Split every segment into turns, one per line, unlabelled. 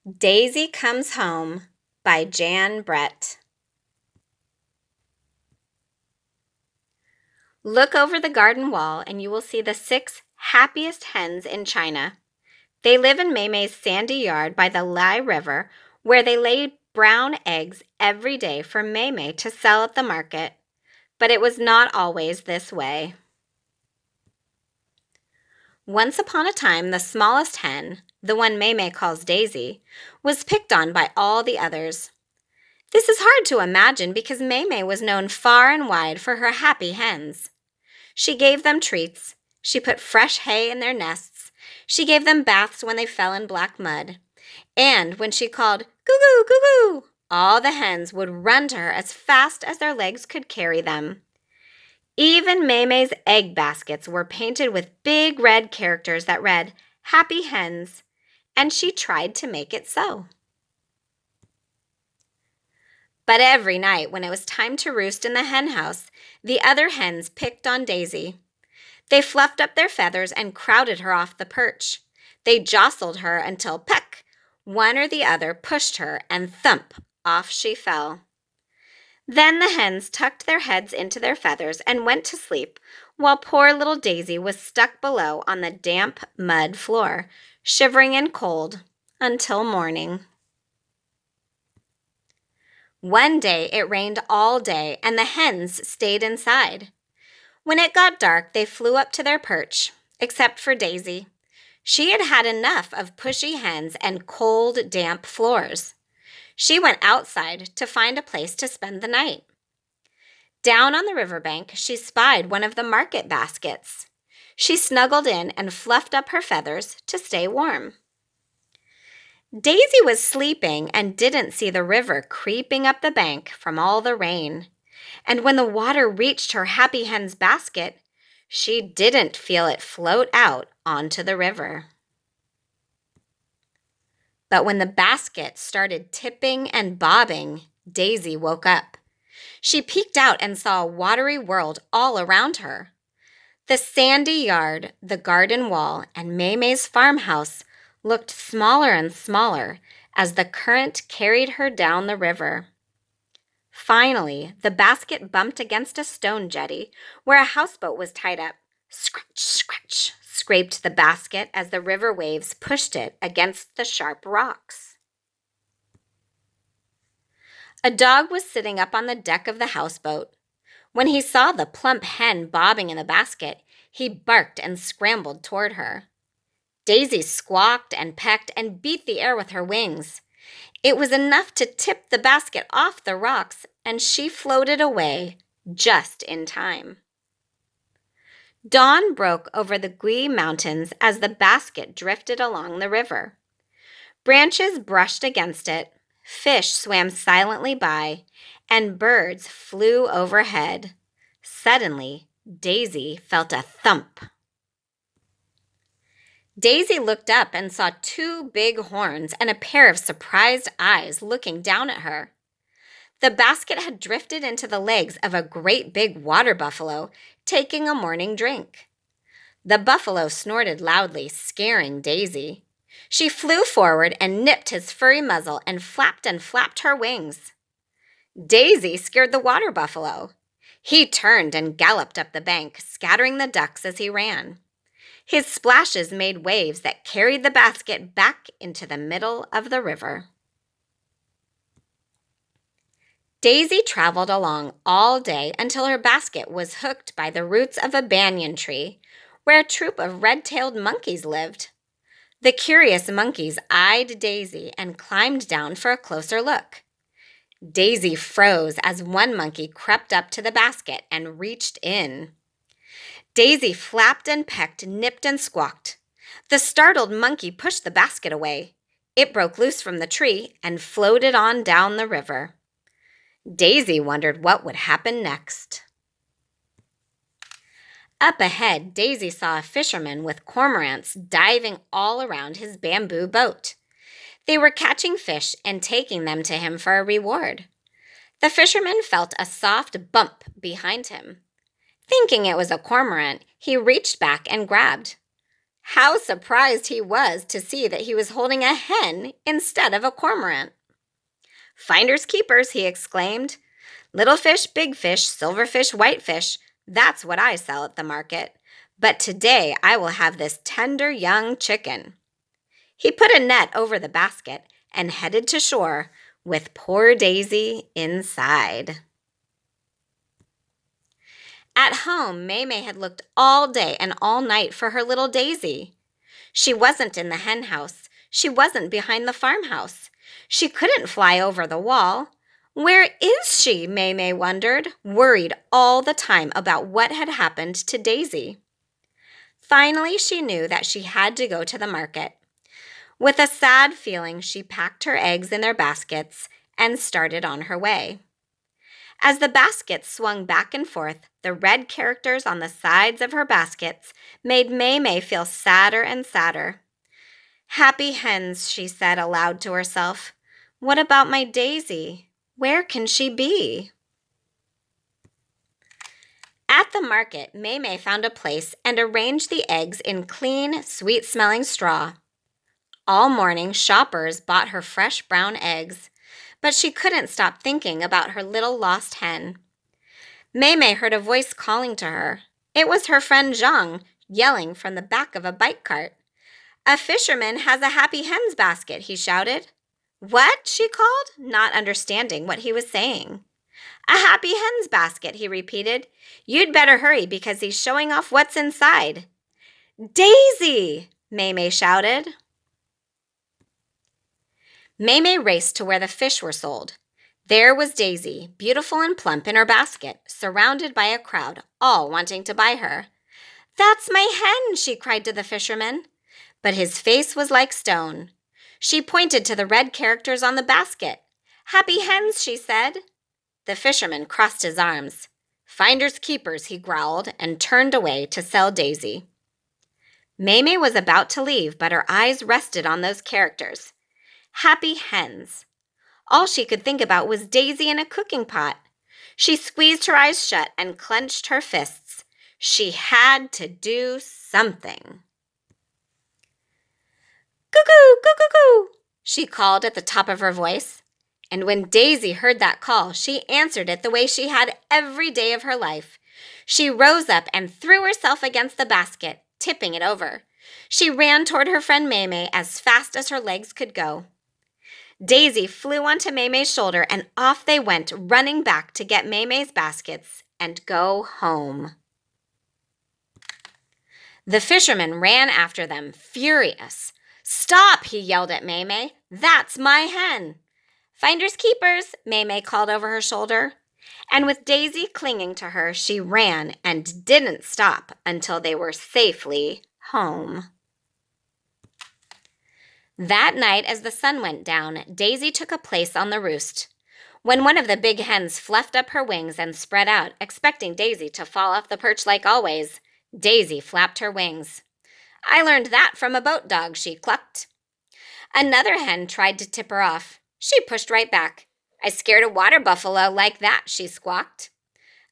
Daisy Comes Home by Jan Brett. Look over the garden wall and you will see the 6 happiest hens in China. They live in Mei's sandy yard by the Lai River, where they lay brown eggs every day for Mei to sell at the market. But it was not always this way. Once upon a time, the smallest hen, the one Mei calls Daisy, was picked on by all the others. This is hard to imagine because Mei was known far and wide for her happy hens. She gave them treats. She put fresh hay in their nests. She gave them baths when they fell in black mud. And when she called, "Goo-goo, goo-goo," all the hens would run to her as fast as their legs could carry them. Even Mei's egg baskets were painted with big red characters that read, "Happy Hens," and she tried to make it so. But every night when it was time to roost in the hen house, the other hens picked on Daisy. They fluffed up their feathers and crowded her off the perch. They jostled her until, peck, one or the other pushed her and thump, off she fell. Then the hens tucked their heads into their feathers and went to sleep, while poor little Daisy was stuck below on the damp mud floor, shivering and cold, until morning. One day it rained all day and the hens stayed inside. When it got dark, they flew up to their perch, except for Daisy. She had had enough of pushy hens and cold, damp floors. She went outside to find a place to spend the night. Down on the riverbank, she spied one of the market baskets. She snuggled in and fluffed up her feathers to stay warm. Daisy was sleeping and didn't see the river creeping up the bank from all the rain. And when the water reached her happy hen's basket, she didn't feel it float out onto the river. But when the basket started tipping and bobbing, Daisy woke up. She peeked out and saw a watery world all around her. The sandy yard, the garden wall, and Mei's farmhouse looked smaller and smaller as the current carried her down the river. Finally, the basket bumped against a stone jetty where a houseboat was tied up. Scratch, scratch, scraped the basket as the river waves pushed it against the sharp rocks. A dog was sitting up on the deck of the houseboat. When he saw the plump hen bobbing in the basket, he barked and scrambled toward her. Daisy squawked and pecked and beat the air with her wings. It was enough to tip the basket off the rocks, and she floated away just in time. Dawn broke over the Gui Mountains as the basket drifted along the river. Branches brushed against it, fish swam silently by, and birds flew overhead. Suddenly, Daisy felt a thump. Daisy looked up and saw 2 big horns and a pair of surprised eyes looking down at her. The basket had drifted into the legs of a great big water buffalo, taking a morning drink. The buffalo snorted loudly, scaring Daisy. She flew forward and nipped his furry muzzle and flapped her wings. Daisy scared the water buffalo. He turned and galloped up the bank, scattering the ducks as he ran. His splashes made waves that carried the basket back into the middle of the river. Daisy traveled along all day until her basket was hooked by the roots of a banyan tree, where a troop of red-tailed monkeys lived. The curious monkeys eyed Daisy and climbed down for a closer look. Daisy froze as one monkey crept up to the basket and reached in. Daisy flapped and pecked, nipped and squawked. The startled monkey pushed the basket away. It broke loose from the tree and floated on down the river. Daisy wondered what would happen next. Up ahead, Daisy saw a fisherman with cormorants diving all around his bamboo boat. They were catching fish and taking them to him for a reward. The fisherman felt a soft bump behind him. Thinking it was a cormorant, he reached back and grabbed. How surprised he was to see that he was holding a hen instead of a cormorant. "Finders keepers," he exclaimed. "Little fish, big fish, silver fish, white fish. That's what I sell at the market. But today I will have this tender young chicken." He put a net over the basket and headed to shore with poor Daisy inside. At home, Maymay had looked all day and all night for her little Daisy. She wasn't in the hen house. She wasn't behind the farmhouse. She couldn't fly over the wall. Where is she? Maymay wondered, worried all the time about what had happened to Daisy. Finally, she knew that she had to go to the market. With a sad feeling, she packed her eggs in their baskets and started on her way. As the baskets swung back and forth, the red characters on the sides of her baskets made Maymay feel sadder and sadder. "Happy hens," she said aloud to herself. "What about my Daisy? Where can she be?" At the market, Maymay found a place and arranged the eggs in clean, sweet-smelling straw. All morning, shoppers bought her fresh brown eggs, but she couldn't stop thinking about her little lost hen. Maymay heard a voice calling to her. It was her friend Zhang, yelling from the back of a bike cart. "A fisherman has a happy hens basket," he shouted. "What?" she called, not understanding what he was saying. "A happy hens basket," he repeated. "You'd better hurry because he's showing off what's inside." "Daisy!" Maymay shouted. Maymay raced to where the fish were sold. There was Daisy, beautiful and plump in her basket, surrounded by a crowd, all wanting to buy her. "That's my hen!" she cried to the fisherman. But his face was like stone. She pointed to the red characters on the basket. "Happy hens," she said. The fisherman crossed his arms. "Finders keepers," he growled, and turned away to sell Daisy. Maymay was about to leave, but her eyes rested on those characters. Happy hens. All she could think about was Daisy in a cooking pot. She squeezed her eyes shut and clenched her fists. She had to do something. "Cuckoo, cuckoo, cuckoo," she called at the top of her voice. And when Daisy heard that call, she answered it the way she had every day of her life. She rose up and threw herself against the basket, tipping it over. She ran toward her friend Maymay as fast as her legs could go. Daisy flew onto Maymay's shoulder and off they went, running back to get Maymay's baskets and go home. The fisherman ran after them, furious. "Stop!" he yelled at Maymay. "That's my hen!" "Finders keepers," Maymay called over her shoulder. And with Daisy clinging to her, she ran and didn't stop until they were safely home. That night, as the sun went down, Daisy took a place on the roost. When one of the big hens fluffed up her wings and spread out, expecting Daisy to fall off the perch like always, Daisy flapped her wings. "I learned that from a boat dog," she clucked. Another hen tried to tip her off. She pushed right back. "I scared a water buffalo like that," she squawked.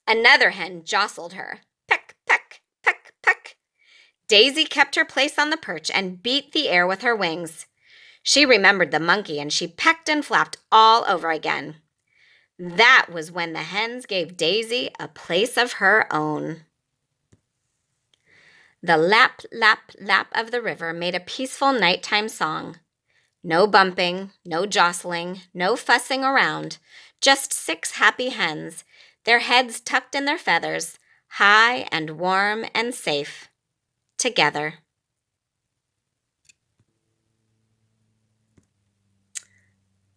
Another hen jostled her. Peck, peck, peck, peck. Daisy kept her place on the perch and beat the air with her wings. She remembered the monkey and she pecked and flapped all over again. That was when the hens gave Daisy a place of her own. The lap, lap, lap of the river made a peaceful nighttime song. No bumping, no jostling, no fussing around, just 6 happy hens, their heads tucked in their feathers, high and warm and safe, together.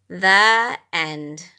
The end.